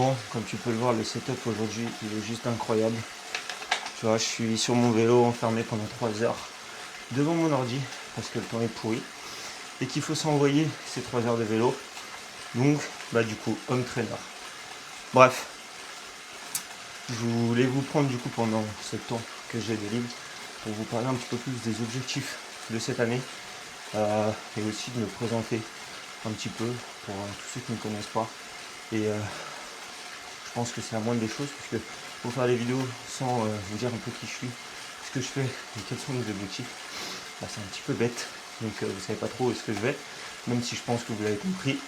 Bon, comme tu peux le voir, le setup aujourd'hui il est juste incroyable. Tu vois, je suis sur mon vélo enfermé pendant 3 heures devant mon ordi parce que le temps est pourri et qu'il faut s'envoyer ces 3 heures de vélo. Donc, du coup, home trainer. Bref, je voulais vous prendre du coup pendant ce temps que j'ai de libre pour vous parler un petit peu plus des objectifs de cette année et aussi de me présenter un petit peu pour tous ceux qui ne me connaissent pas. Et je pense que c'est la moindre des choses puisque pour faire les vidéos sans vous dire un peu qui je suis, ce que je fais et quels sont mes objectifs, c'est un petit peu bête. Donc vous savez pas trop où est-ce que je vais, même si je pense que vous l'avez compris.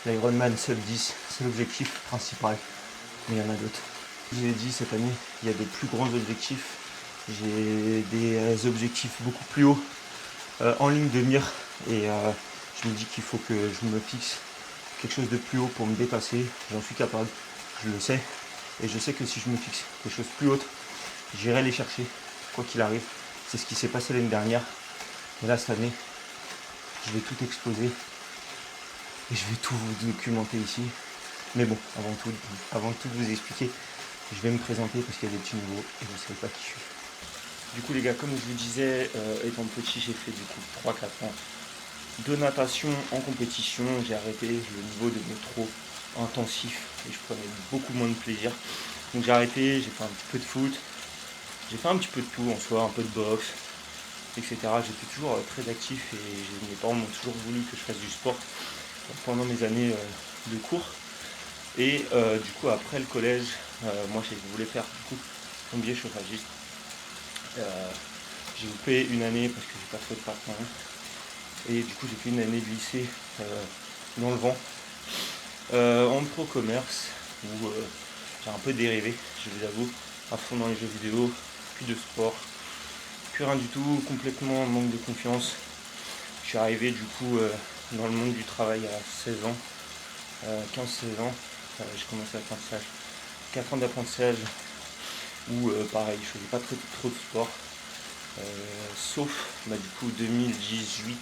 L'Ironman Sub 10, c'est l'objectif principal, mais il y en a d'autres. Je vous ai dit, cette année, il y a de plus grands objectifs. J'ai des objectifs beaucoup plus hauts en ligne de mire et je me dis qu'il faut que je me fixe quelque chose de plus haut pour me dépasser. J'en suis capable, je le sais. Et je sais que si je me fixe des choses plus hautes, j'irai les chercher, quoi qu'il arrive. C'est ce qui s'est passé l'année dernière. Et là, cette année, je vais tout exploser. Et je vais tout vous documenter ici. Mais bon, avant de tout vous expliquer, je vais me présenter parce qu'il y a des petits nouveaux et vous ne savez pas qui je suis. Du coup les gars, comme je vous disais, étant petit, j'ai fait du coup 3-4 ans de natation en compétition. J'ai arrêté, le niveau devenait trop intensif et je prenais beaucoup moins de plaisir. Donc j'ai arrêté, j'ai fait un petit peu de foot, j'ai fait un petit peu de tout en soi, un peu de boxe, etc. J'étais toujours très actif et mes parents m'ont toujours voulu que je fasse du sport pendant mes années de cours. Et du coup après le collège, moi je voulais faire du coup plombier chauffagiste. J'ai loupé une année parce que j'ai pas trouvé de partenaire. Et du coup j'ai fait une année de lycée dans le vent en pro commerce où j'ai un peu dérivé, je vous avoue, à fond dans les jeux vidéo, plus de sport, plus rien du tout, complètement en manque de confiance. Je suis arrivé du coup dans le monde du travail à 16 ans, 15-16 ans, j'ai commencé l'apprentissage, 4 ans d'apprentissage où pareil je faisais pas trop de sport. Sauf du coup 2018,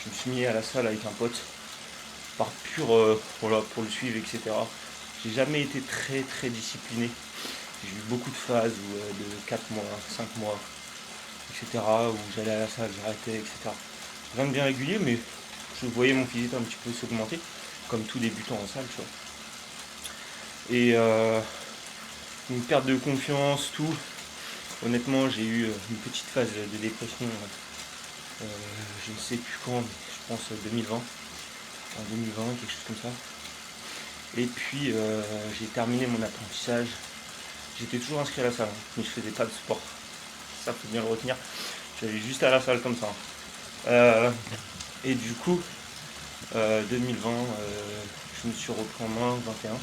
je me suis mis à la salle avec un pote par pur voilà, pour le suivre, etc. J'ai jamais été très discipliné. J'ai eu beaucoup de phases de 4 mois, 5 mois, etc. où j'allais à la salle, j'arrêtais, etc. Rien de bien régulier, mais je voyais mon physique un petit peu s'augmenter, comme tout débutant en salle, tu vois. Et une perte de confiance, tout. Honnêtement, j'ai eu une petite phase de dépression, je ne sais plus quand, mais je pense 2020. En 2020, quelque chose comme ça. Et puis j'ai terminé mon apprentissage. J'étais toujours inscrit à la salle, mais je faisais pas de sport. Ça faut bien le retenir. J'allais juste à la salle comme ça. Et du coup, 2020, je me suis repris en main, 21.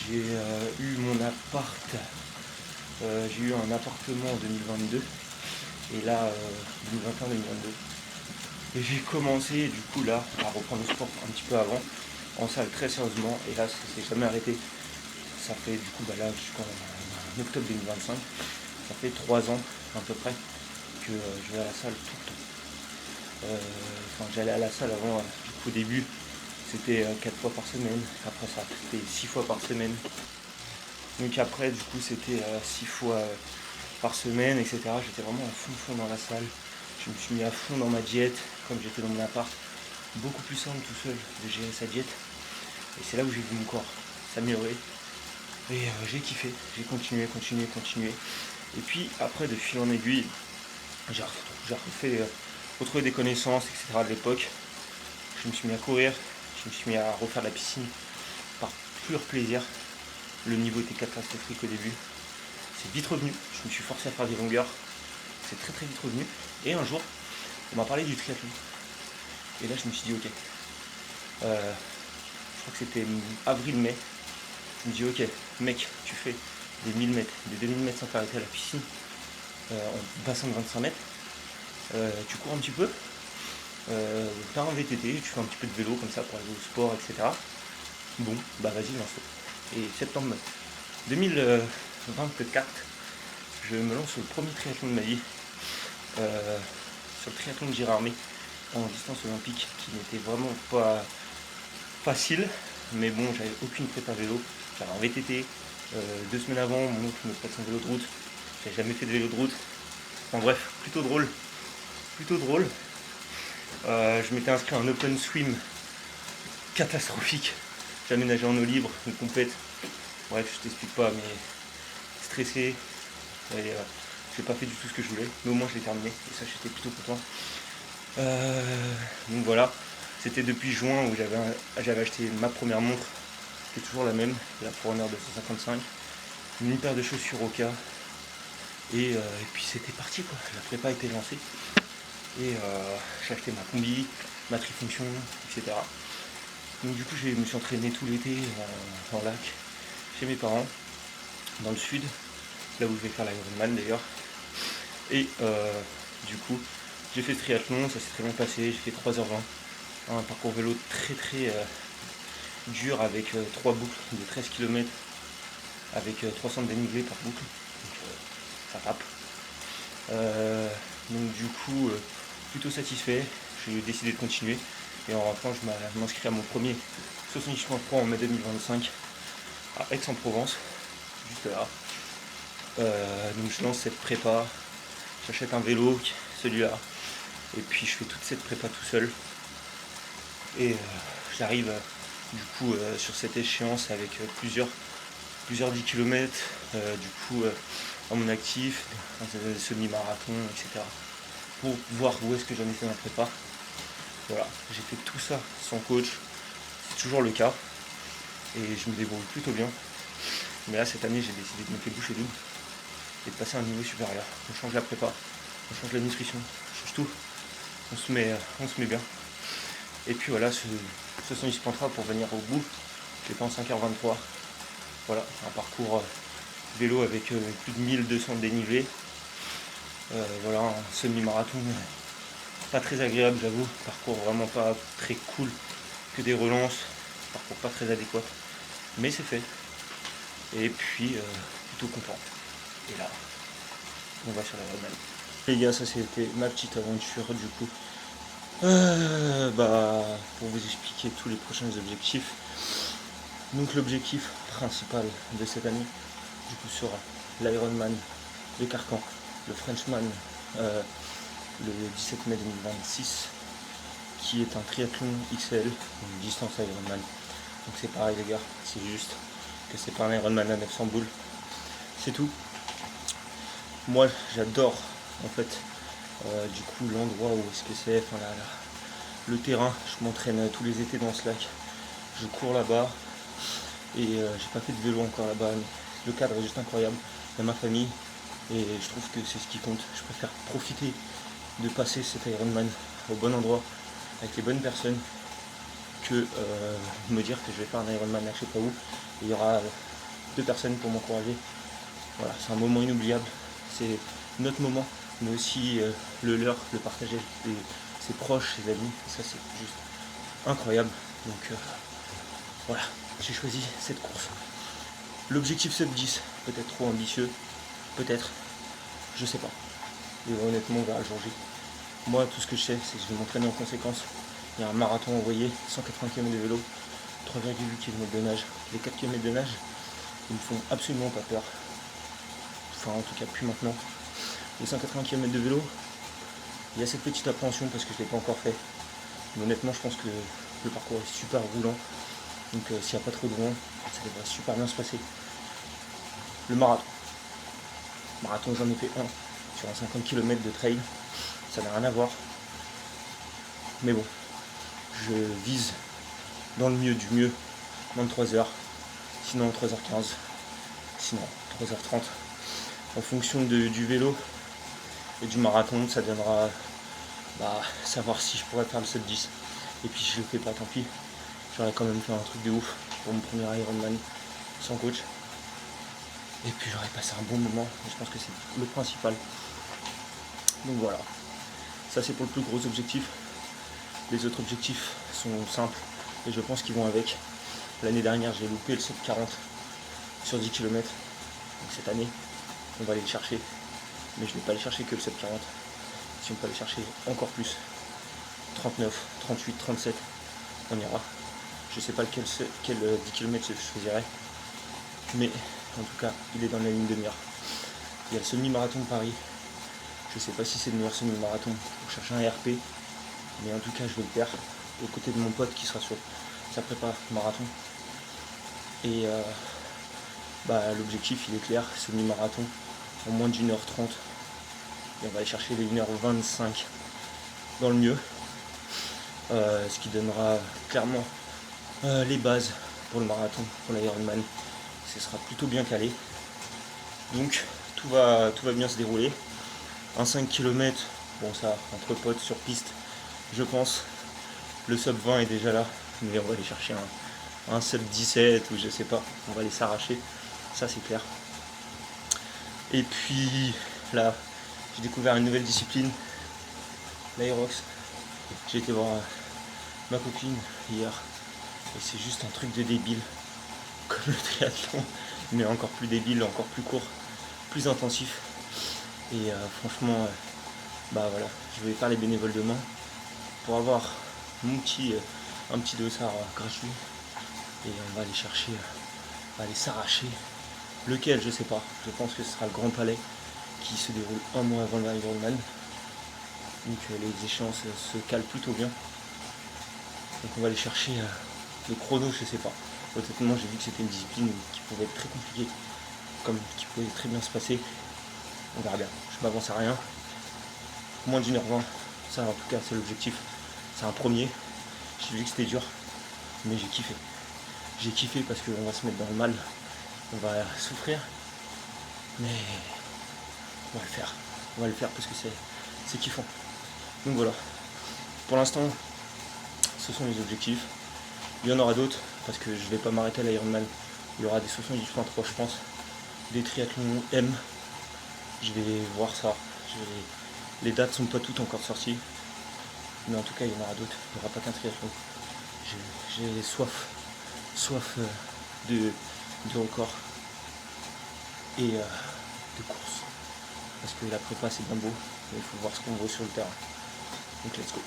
J'ai eu mon appart. J'ai eu un appartement en 2022. Et là, 2021-2022. Et j'ai commencé du coup là à reprendre le sport un petit peu avant, en salle très sérieusement, et là ça s'est jamais arrêté. Ça fait du coup là jusqu'en octobre 2025, ça fait 3 ans à peu près que je vais à la salle tout le temps. J'allais à la salle avant, du coup au début c'était 4 fois par semaine, après ça c'était 6 fois par semaine. Donc après du coup c'était 6 fois par semaine, etc. J'étais vraiment à fond dans la salle. Je me suis mis à fond dans ma diète, comme j'étais dans mon appart. Beaucoup plus simple tout seul de gérer sa diète. Et c'est là où j'ai vu mon corps s'améliorer. Et j'ai kiffé, j'ai continué. Et puis après, de fil en aiguille, j'ai retrouvé des connaissances, etc. de l'époque. Je me suis mis à courir, je me suis mis à refaire de la piscine par pur plaisir. Le niveau était catastrophique au début. C'est vite revenu, je me suis forcé à faire des longueurs. C'est très vite revenu. Et un jour, on m'a parlé du triathlon. Et là, je me suis dit, ok. Je crois que c'était avril-mai. Je me dis, ok, mec, tu fais des 1000 mètres, des 2000 mètres sans t'arrêter à la piscine, en bassin de 25 mètres. Tu cours un petit peu. T'as un VTT, tu fais un petit peu de vélo comme ça pour aller au sport, etc. Bon, vas-y, lance-le. Et septembre 2024, je me lance au premier triathlon de ma vie. Sur le triathlon de Gérardmer en distance olympique qui n'était vraiment pas facile, mais bon, j'avais aucune prépa vélo. J'avais un VTT. 2 semaines avant, mon oncle me prête son vélo de route. J'avais jamais fait de vélo de route. Enfin bref, plutôt drôle. Plutôt drôle. Je m'étais inscrit à un open swim catastrophique. Jamais nagé en eau libre, une compète. Bref, je t'explique pas, mais stressé. Et j'ai pas fait du tout ce que je voulais, mais au moins je l'ai terminé. Et ça, j'étais plutôt content. Donc voilà, c'était depuis juin où j'avais acheté ma première montre, qui est toujours la même, la Forerunner 255. Une paire de chaussures Oka. Et puis c'était parti quoi. La prépa était lancée. Et j'ai acheté ma combi, ma trifonction, etc. Donc du coup je me suis entraîné tout l'été en lac, chez mes parents, dans le sud, là où je vais faire l'Ironman d'ailleurs. Et du coup j'ai fait ce triathlon, ça s'est très bien passé, j'ai fait 3h20. Un parcours vélo très très dur avec 3 boucles de 13 km avec 300 de dénivelé par boucle. Donc ça tape. Donc du coup plutôt satisfait, j'ai décidé de continuer et en rentrant je m'inscris à mon premier 78.3 en mai 2025 à Aix-en-Provence, juste là. Donc je lance cette prépa, j'achète un vélo, celui-là, et puis je fais toute cette prépa tout seul et j'arrive du coup sur cette échéance avec plusieurs 10 km du coup à mon actif, un semi-marathon, etc. pour voir où est-ce que j'en étais dans la prépa. Voilà, j'ai fait tout ça sans coach, c'est toujours le cas, et je me débrouille plutôt bien. Mais là, cette année, j'ai décidé de mettre les bouchées doubles et de passer à un niveau supérieur. On change la prépa, on change la nutrition, on change tout, on se met bien. Et puis voilà, ce 110.3 pour venir au bout, j'ai fait en 5h23. Voilà, un parcours vélo avec plus de 1200 de dénivelé. Voilà, un semi-marathon pas très agréable, j'avoue. Parcours vraiment pas très cool, que des relances. Parcours pas très adéquat. Mais c'est fait. Et puis, plutôt content. Et là, on va sur la Ironman. Les gars, ça c'était ma petite aventure du coup. Pour vous expliquer tous les prochains objectifs. Donc l'objectif principal de cette année, du coup, sera l'Ironman de Carcan, le Frenchman le 17 mai 2026, qui est un triathlon XL, une distance Ironman. Donc c'est pareil les gars, c'est juste que c'est pas un Ironman à 900 boules, c'est tout. Moi j'adore en fait du coup l'endroit où est-ce que c'est, enfin le terrain. Je m'entraîne tous les étés dans ce lac, je cours là-bas et j'ai pas fait de vélo encore là-bas, mais le cadre est juste incroyable. Il y a ma famille et je trouve que c'est ce qui compte. Je préfère profiter de passer cet Ironman au bon endroit avec les bonnes personnes que me dire que je vais faire un Ironman à je sais pas où et il y aura 2 personnes pour m'encourager. Voilà, c'est un moment inoubliable, c'est notre moment, mais aussi le leur, le partager avec ses proches, ses amis, et ça c'est juste incroyable. Donc voilà, j'ai choisi cette course. L'objectif sub 10, peut-être trop ambitieux, peut-être, je sais pas. Et honnêtement on verra le jour J. Moi tout ce que je sais c'est que je vais m'entraîner en conséquence. Il y a un marathon envoyé, 180 km de vélo, 3,8 km de nage. Les 4 km de nage, ils me font absolument pas peur. Enfin en tout cas plus maintenant. Les 180 km de vélo, il y a cette petite appréhension parce que je ne l'ai pas encore fait. Mais honnêtement je pense que le parcours est super roulant. Donc s'il n'y a pas trop de vent, ça devrait super bien se passer. Le marathon. Marathon j'en ai fait un sur un 50 km de trail. Ça n'a rien à voir. Mais bon, je vise dans le mieux du mieux, 23h, sinon 3h15, sinon 3h30. En fonction du vélo et du marathon, ça donnera savoir si je pourrais faire le sub 10. Et puis si je le fais pas, tant pis. J'aurais quand même fait un truc de ouf pour mon premier Ironman sans coach. Et puis j'aurais passé un bon moment, et je pense que c'est le principal. Donc voilà, ça c'est pour le plus gros objectif. Les autres objectifs sont simples et je pense qu'ils vont avec. L'année dernière j'ai loupé le sub 40 sur 10 km. Donc cette année on va aller le chercher. Mais je ne vais pas aller chercher que le sub 40. Si on peut aller chercher encore plus, 39, 38, 37, on ira. Je sais pas quel 10 km je choisirais, mais en tout cas il est dans la ligne de mire. Il y a le semi-marathon de Paris. Je sais pas si c'est le meilleur semi-marathon pour chercher un RP, mais en tout cas je vais le faire aux côtés de mon pote qui sera sur sa prépa marathon. Et l'objectif il est clair, semi-marathon en moins d'1h30. Et on va aller chercher les 1h25 dans le mieux. Ce qui donnera clairement les bases pour le marathon, pour l'Ironman. Ce sera plutôt bien calé. Donc tout va bien se dérouler. Un 5 km, bon ça, entre potes sur piste, je pense. Le sub 20 est déjà là, mais on va aller chercher un sub 17 ou je sais pas, on va aller s'arracher, ça c'est clair. Et puis là, j'ai découvert une nouvelle discipline, l'aérox. J'ai été voir ma copine hier et c'est juste un truc de débile, comme le triathlon, mais encore plus débile, encore plus court, plus intensif. Et franchement, voilà, je vais faire les bénévoles demain pour avoir un petit dossard gratuit. Et on va aller chercher, on va aller s'arracher. Lequel, je sais pas. Je pense que ce sera le Grand Palais qui se déroule un mois avant l'Ironman. Donc les échéances se calent plutôt bien. Donc on va aller chercher le chrono, je sais pas. Honnêtement, j'ai vu que c'était une discipline qui pouvait être très compliquée, comme qui pouvait très bien se passer. On verra bien, je m'avance à rien. Moins d'1h20, ça en tout cas c'est l'objectif. C'est un premier. J'ai vu que c'était dur, mais j'ai kiffé. J'ai kiffé parce qu'on va se mettre dans le mal, on va souffrir, mais on va le faire. On va le faire parce que c'est kiffant. Donc voilà. Pour l'instant, ce sont les objectifs. Il y en aura d'autres parce que je ne vais pas m'arrêter à l'Ironman. Il y aura des 78.3 je pense, des triathlons M. Je vais voir ça. Les dates sont pas toutes encore sorties, mais en tout cas il y en aura d'autres. Il n'y aura pas qu'un triathlon. J'ai soif de record et de course. Parce que la prépa c'est bien beau, mais il faut voir ce qu'on vaut sur le terrain. Donc let's go.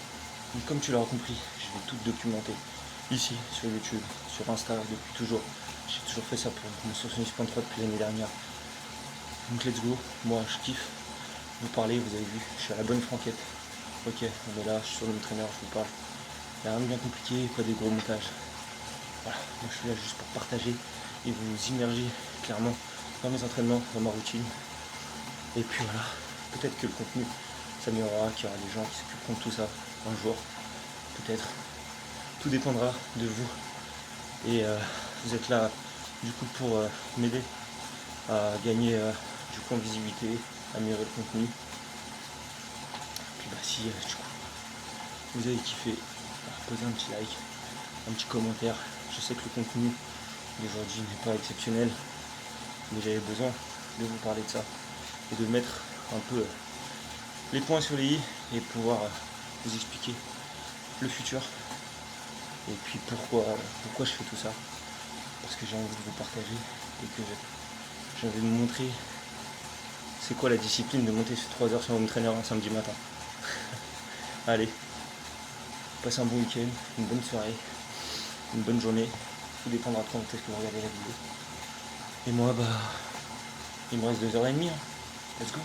Donc, comme tu l'auras compris, je vais tout documenter ici sur YouTube, sur Insta depuis toujours. J'ai toujours fait ça pour mon 70.3 depuis l'année dernière. Donc let's go, moi je kiffe vous parler, vous avez vu, je suis à la bonne franquette. Ok, on est là, je suis sur le traîneur, je vous parle. Il n'y a rien de bien compliqué, pas des gros montages. Voilà, moi je suis là juste pour partager et vous immerger clairement dans mes entraînements, dans ma routine. Et puis voilà, peut-être que le contenu s'améliorera, qu'il y aura des gens qui s'occuperont de tout ça un jour, peut-être. Tout dépendra de vous. Et vous êtes là du coup pour m'aider à gagner du coup en visibilité, améliorer le contenu. Puis si du coup vous avez kiffé, posez un petit like, un petit commentaire. Je sais que le contenu d'aujourd'hui n'est pas exceptionnel, mais j'avais besoin de vous parler de ça et de mettre un peu les points sur les i et pouvoir vous expliquer le futur et puis pourquoi je fais tout ça. Parce que j'ai envie de vous partager et que j'ai envie de vous montrer c'est quoi la discipline de monter sur 3 heures sur home trainer un samedi matin. Allez, passez un bon week-end, une bonne soirée, une bonne journée. Tout dépendra de quand est-ce que vous regardez la vidéo. Et moi, il me reste 2h30. Let's go.